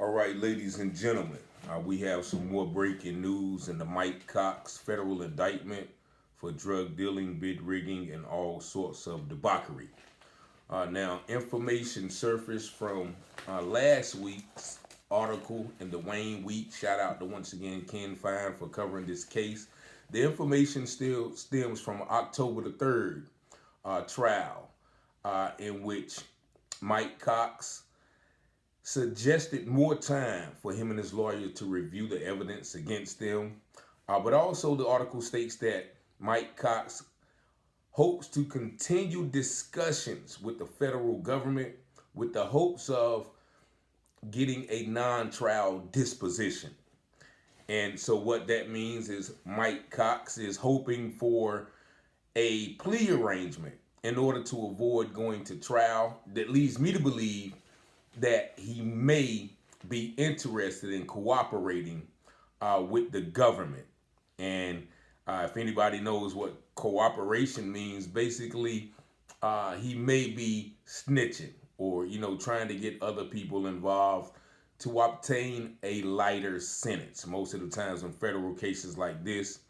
All right, ladies and gentlemen, we have some more breaking news in the Mike Cox federal indictment for drug dealing, bid rigging, and all sorts of debauchery. Now, information surfaced from last week's article in the Wayne Week. Shout out to once again Ken Fine for covering this case. The information still stems from October the 3rd trial in which Mike Cox suggested more time for him and his lawyer to review the evidence against them. But also the article states that Mike Cox hopes to continue discussions with the federal government with the hopes of getting a non-trial disposition. And so what that means is Mike Cox is hoping for a plea arrangement in order to avoid going to trial. That leads me to believe that he may be interested in cooperating with the government. And if anybody knows what cooperation means, basically he may be snitching or, trying to get other people involved to obtain a lighter sentence. Most of the times in federal cases like this,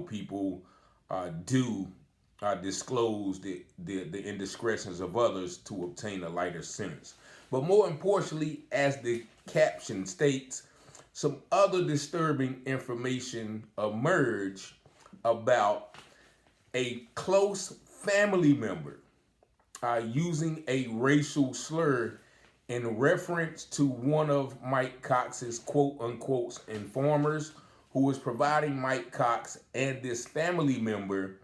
people do disclose the indiscretions of others to obtain a lighter sentence. But more importantly, as the caption states, some other disturbing information emerged about a close family member using a racial slur in reference to one of Mike Cox's quote-unquote informers who was providing Mike Cox and this family member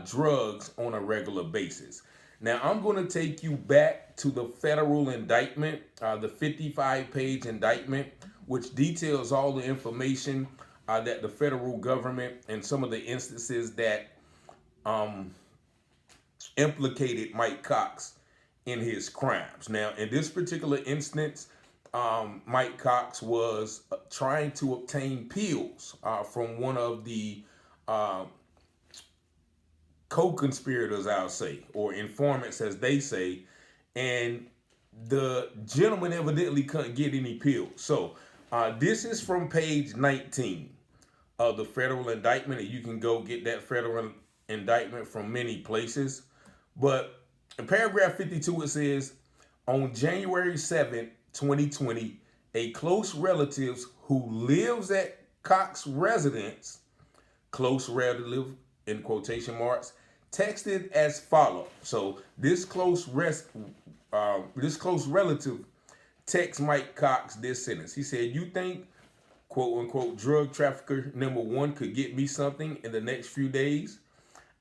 drugs on a regular basis. Now, I'm going to take you back to the federal indictment, the 55-page indictment, which details all the information that the federal government and some of the instances that implicated Mike Cox in his crimes. Now, in this particular instance, Mike Cox was trying to obtain pills from one of the co-conspirators, I'll say, or informants as they say, and the gentleman evidently couldn't get any pills. So this is from page 19 of the federal indictment, and you can go get that federal indictment from many places. But in paragraph 52, it says, on January 7th, 2020, a close relative who lives at Cox residence, close relative in quotation marks, texted as follows. So this close relative texts Mike Cox this sentence. He said, "You think, quote unquote, drug trafficker number one could get me something in the next few days?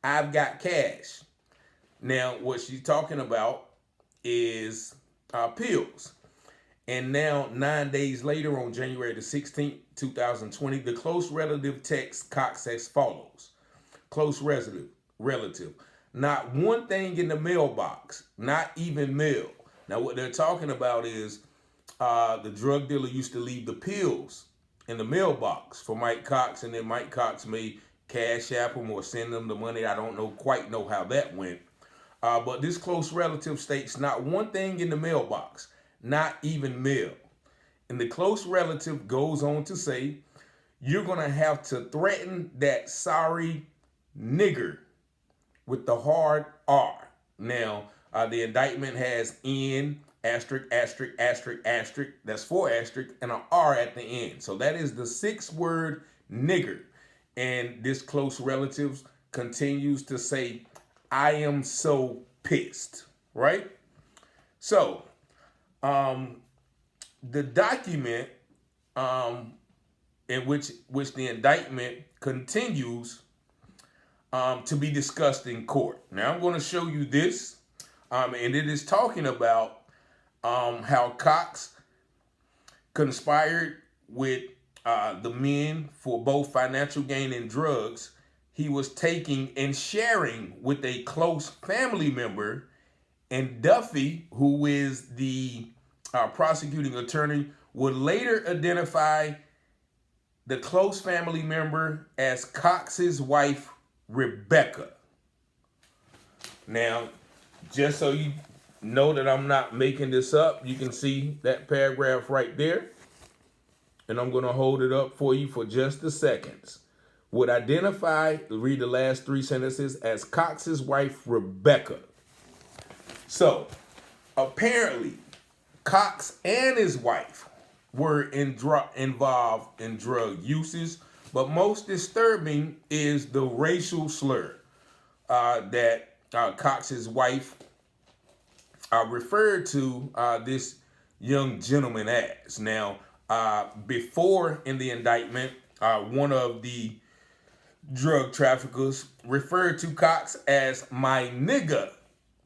I've got cash." Now, what she's talking about is pills. And now, 9 days later, on January the 16th, 2020, the close relative texts Cox as follows. Close relative. Not one thing in the mailbox, not even mail. Now, what they're talking about is the drug dealer used to leave the pills in the mailbox for Mike Cox, and then Mike Cox may cash app them or send them the money. I don't quite know how that went. But this close relative states not one thing in the mailbox, not even mail. And the close relative goes on to say, you're going to have to threaten that sorry nigger with the hard R. Now, the indictment has N, asterisk, asterisk, asterisk, asterisk, that's 4 asterisk, and an R at the end. So that is the 6-word nigger. And this close relative continues to say, I am so pissed, right? So, the document in which the indictment continues to be discussed in court. Now, I'm going to show you this, and it is talking about how Cox conspired with the men for both financial gain and drugs he was taking and sharing with a close family member, and Duffy, who is the prosecuting attorney, would later identify the close family member as Cox's wife, Rebekah. Now, just so you know that I'm not making this up. You can see that paragraph right there. And I'm going to hold it up for you for just a second. Would identify, read the last three sentences, as Cox's wife, Rebekah. So, apparently, Cox and his wife were involved in drug uses, but most disturbing is the racial slur that Cox's wife referred to this young gentleman as. Now, before in the indictment, one of the drug traffickers referred to Cox as my nigga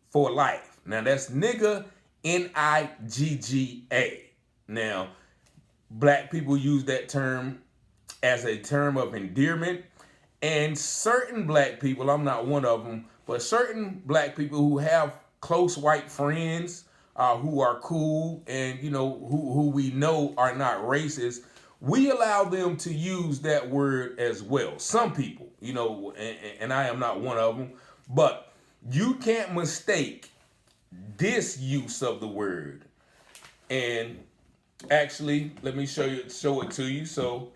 for life. Now, that's nigga, Nigga. Now, black people use that term as a term of endearment, and certain black people, I'm not one of them, but certain black people who have close white friends who are cool and, you know, who we know are not racist, we allow them to use that word as well. Some people, you know, and I am not one of them, but you can't mistake this use of the word. And actually, let me show it to you. So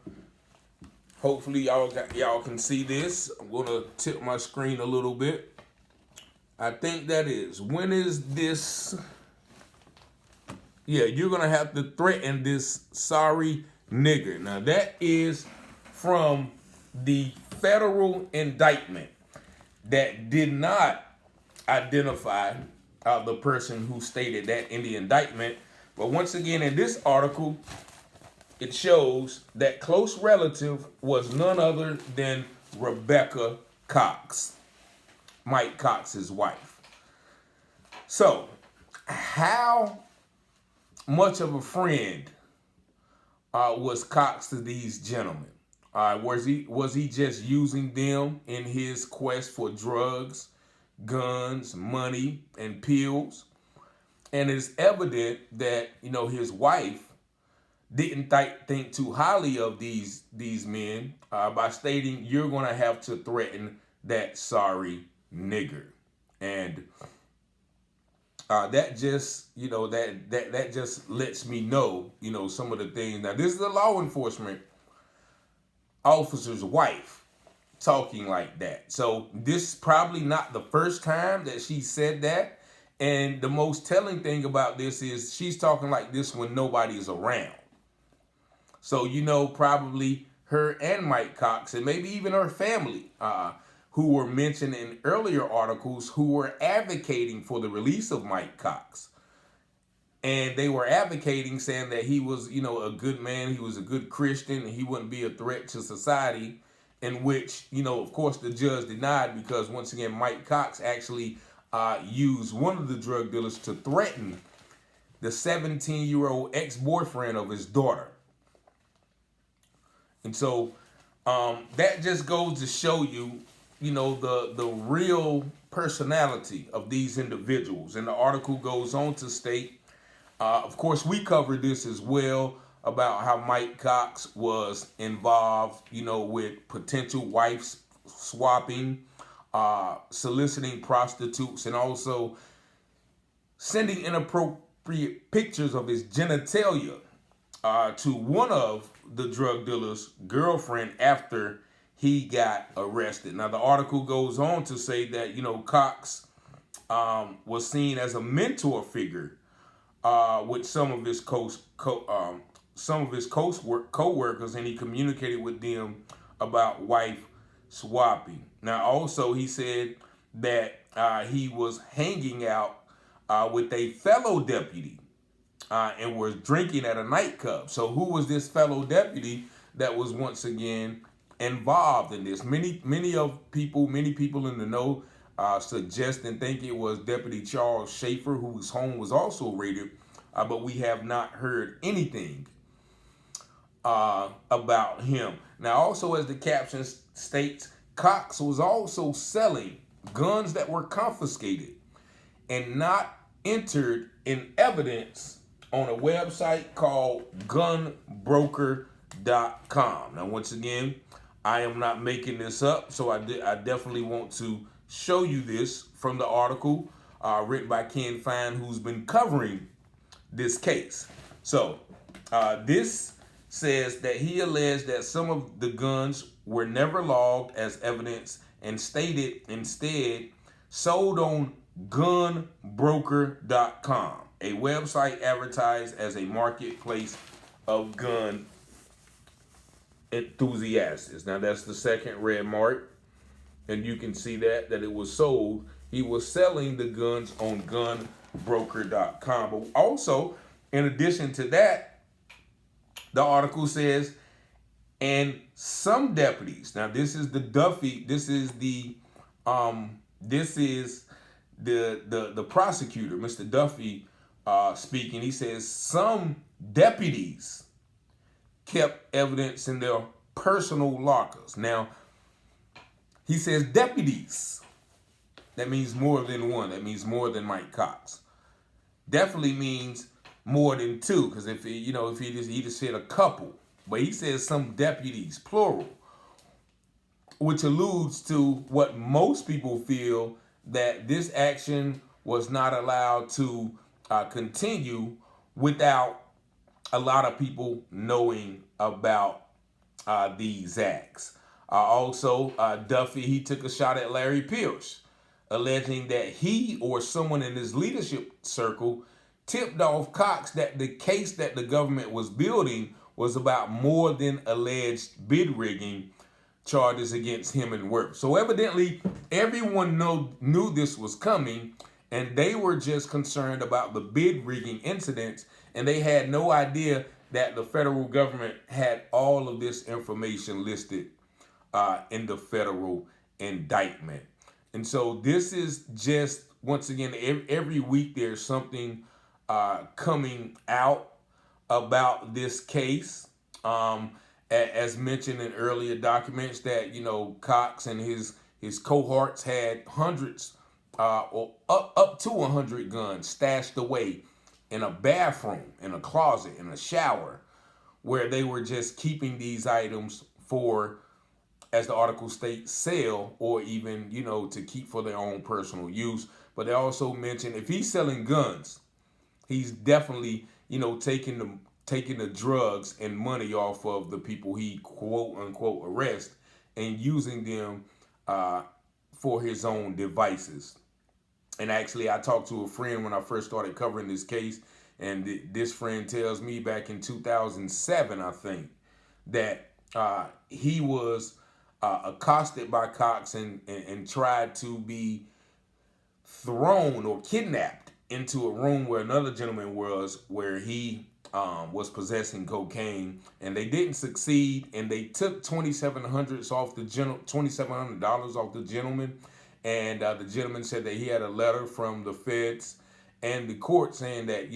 hopefully y'all can see this. I'm gonna tip my screen a little bit. I think that is, when is this? Yeah, you're gonna have to threaten this sorry nigger. Now that is from the federal indictment that did not identify the person who stated that in the indictment. But once again, in this article, it shows that close relative was none other than Rebekah Cox, Mike Cox's wife. So, how much of a friend was Cox to these gentlemen? Was he just using them in his quest for drugs, guns, money, and pills? And it's evident that, you know, his wife didn't think too highly of these men by stating, you're going to have to threaten that sorry nigger. And that just, you know, that just lets me know, you know, some of the things. Now, this is a law enforcement officer's wife talking like that. So this is probably not the first time that she said that. And the most telling thing about this is she's talking like this when nobody's around. So, you know, probably her and Mike Cox, and maybe even her family, who were mentioned in earlier articles, who were advocating for the release of Mike Cox. And they were advocating, saying that he was, you know, a good man, he was a good Christian, and he wouldn't be a threat to society, in which, you know, of course, the judge denied, because once again, Mike Cox actually used one of the drug dealers to threaten the 17-year-old ex-boyfriend of his daughter. And so that just goes to show you, you know, the real personality of these individuals. And the article goes on to state, of course, we covered this as well, about how Mike Cox was involved, you know, with potential wife swapping, soliciting prostitutes, and also sending inappropriate pictures of his genitalia to one of the drug dealer's girlfriend after he got arrested. Now, the article goes on to say that, you know, Cox was seen as a mentor figure with some of his co-workers, and he communicated with them about wife swapping. Now, also, he said that he was hanging out with a fellow deputy and was drinking at a nightclub. So who was this fellow deputy that was once again involved in this? Many people in the know suggest and think it was Deputy Charles Schaefer, whose home was also raided, but we have not heard anything about him. Now, also, as the caption states, Cox was also selling guns that were confiscated and not entered in evidence on a website called gunbroker.com. Now, once again, I am not making this up, so I definitely want to show you this from the article. written by Ken Fine, who's been covering this case. So this says that he alleged that some of the guns were never logged as evidence and stated instead sold on gunbroker.com, a website advertised as a marketplace of gun enthusiasts. Now that's the second red mark, and you can see that it was sold. He was selling the guns on gunbroker.com. But also, in addition to that, the article says, and some deputies. Now this is the Duffy. This is the prosecutor, Mr. Duffy, speaking. He says some deputies kept evidence in their personal lockers. Now, he says deputies. That means more than one. That means more than Mike Cox. Definitely means more than two, because if he just said a couple, but he says some deputies, plural, which alludes to what most people feel, that this action was not allowed to continue without a lot of people knowing about these acts. Also, Duffy, he took a shot at Larry Pierce, alleging that he or someone in his leadership circle tipped off Cox that the case that the government was building was about more than alleged bid rigging charges against him and Worth. So evidently, everyone knew this was coming, and they were just concerned about the bid rigging incidents, and they had no idea that the federal government had all of this information listed in the federal indictment. And so this is just, once again, every week there's something coming out about this case. As mentioned in earlier documents, that Cox and his cohorts had hundreds or up to 100 guns stashed away in a bathroom, in a closet, in a shower, where they were just keeping these items for, as the article states, sale, or even to keep for their own personal use. But they also mentioned if he's selling guns, he's definitely taking the drugs and money off of the people he quote unquote arrest and using them for his own devices. And actually, I talked to a friend when I first started covering this case, and this friend tells me back in 2007, I think, that he was accosted by Cox and tried to be thrown or kidnapped into a room where another gentleman was, where he was possessing cocaine, and they didn't succeed, and they took $2,700 off the gentleman, and the gentleman said that he had a letter from the feds and the court saying that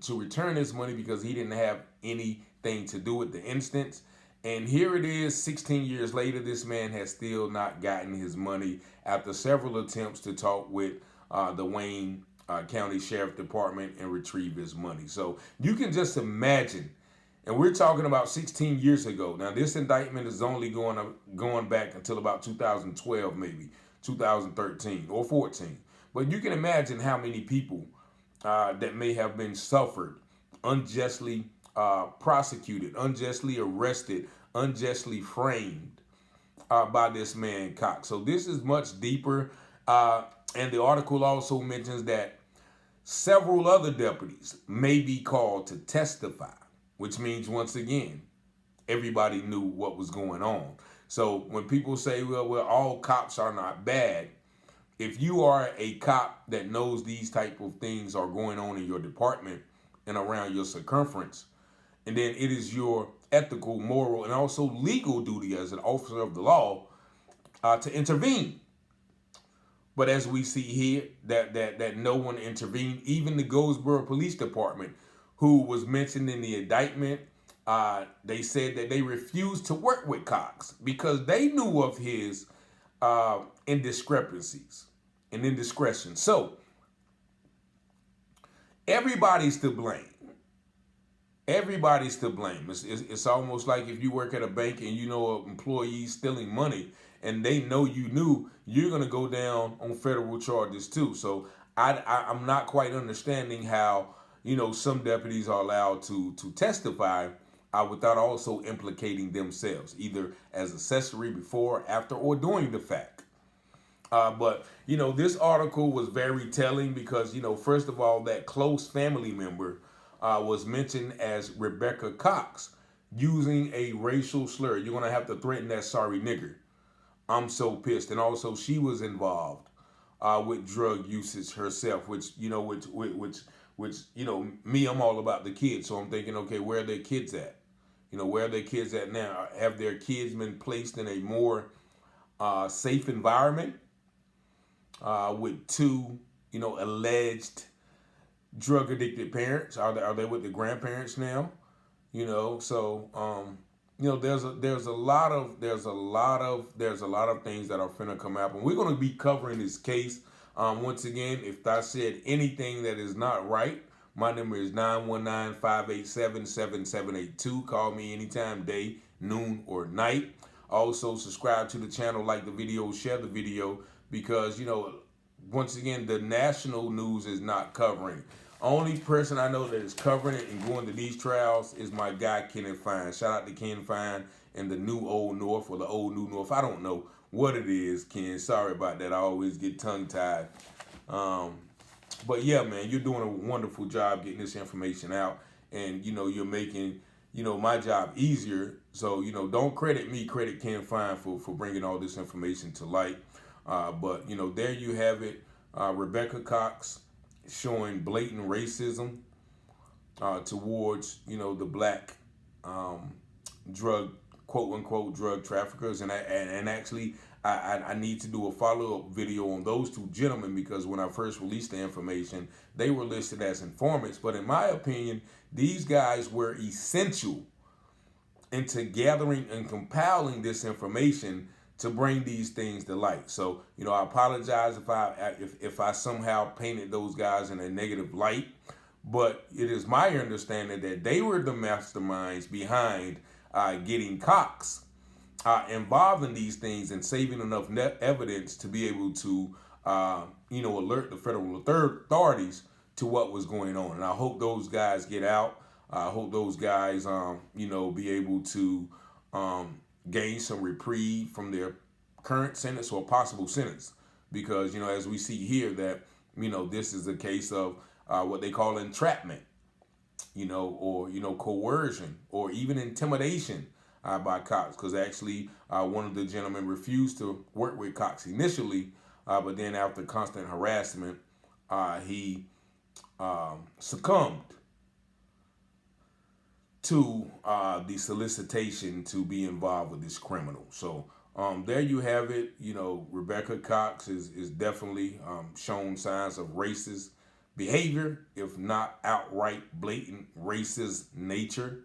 to return his money because he didn't have anything to do with the instance. And here it is, 16 years later, this man has still not gotten his money after several attempts to talk with the Wayne County Sheriff Department and retrieve his money. So you can just imagine, and we're talking about 16 years ago. Now this indictment is only going back until about 2012, maybe 2013 or 14. But you can imagine how many people that may have been suffered, unjustly prosecuted, unjustly arrested, unjustly framed by this man Cox. So this is much deeper. And the article also mentions that several other deputies may be called to testify, which means, once again, everybody knew what was going on. So when people say, well, all cops are not bad, if you are a cop that knows these type of things are going on in your department and around your circumference, and then it is your ethical, moral, and also legal duty as an officer of the law to intervene. But as we see here, that no one intervened. Even the Goldsboro Police Department, who was mentioned in the indictment, they said that they refused to work with Cox because they knew of his indiscrepancies and indiscretion. So everybody's to blame. Everybody's to blame. It's almost like if you work at a bank and you know an employee stealing money and they know you knew, you're going to go down on federal charges too. So I'm not quite understanding how, some deputies are allowed to testify without also implicating themselves, either as accessory before, after, or during the fact. But this article was very telling because, first of all, that close family member was mentioned as Rebekah Cox using a racial slur. You're gonna have to threaten that sorry nigger. I'm so pissed. And also, she was involved with drug usage herself, which me, I'm all about the kids. So I'm thinking, okay, where are their kids at? Where are their kids at now? Have their kids been placed in a more safe environment with two, alleged drug addicted parents? Are they with the grandparents now? There's a lot of things that are finna come up, and we're gonna be covering this case. Once again, if I said anything that is not right, my number is 919-587-7782. Call me anytime, day, noon, or night. Also, subscribe to the channel, like the video, share the video, because once again, the national news is not covering. Only person I know that is covering it and going to these trials is my guy Kenneth Fine. Shout out to Ken Fine in the New Old North, or the Old New North. I don't know what it is, Ken. Sorry about that. I always get tongue-tied. But yeah, man, you're doing a wonderful job getting this information out, and you're making my job easier. So don't credit me, credit Ken Fine for bringing all this information to light. But there you have it. Rebekah Cox showing blatant racism towards the black drug, quote unquote, drug traffickers, and actually I need to do a follow-up video on those two gentlemen, because when I first released the information, they were listed as informants, but in my opinion, these guys were essential into gathering and compiling this information to bring these things to light. So, I apologize if I somehow painted those guys in a negative light, but it is my understanding that they were the masterminds behind getting Cox involved in these things and saving enough evidence to be able to, alert the federal authorities to what was going on. And I hope those guys get out. I hope those guys, be able to gain some reprieve from their current sentence or possible sentence, because as we see here that this is a case of what they call entrapment, or coercion, or even intimidation by Cox, because actually one of the gentlemen refused to work with Cox initially, but then after constant harassment, he succumbed to the solicitation to be involved with this criminal. So there you have it. Rebekah Cox is definitely shown signs of racist behavior, if not outright blatant racist nature,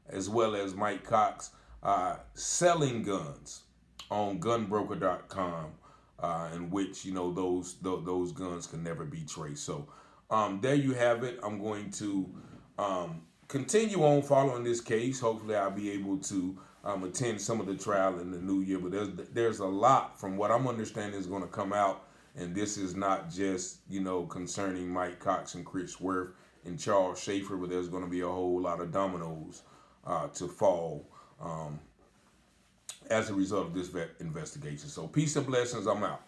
as well as Mike Cox selling guns on gunbroker.com, in which those guns can never be traced. So there you have it. I'm going to continue on following this case. Hopefully I'll be able to attend some of the trial in the new year, but there's a lot from what I'm understanding is going to come out, and this is not just concerning Mike Cox and Chris Worth and Charles Schaefer, but there's going to be a whole lot of dominoes to fall as a result of this investigation. So peace and blessings. I'm out.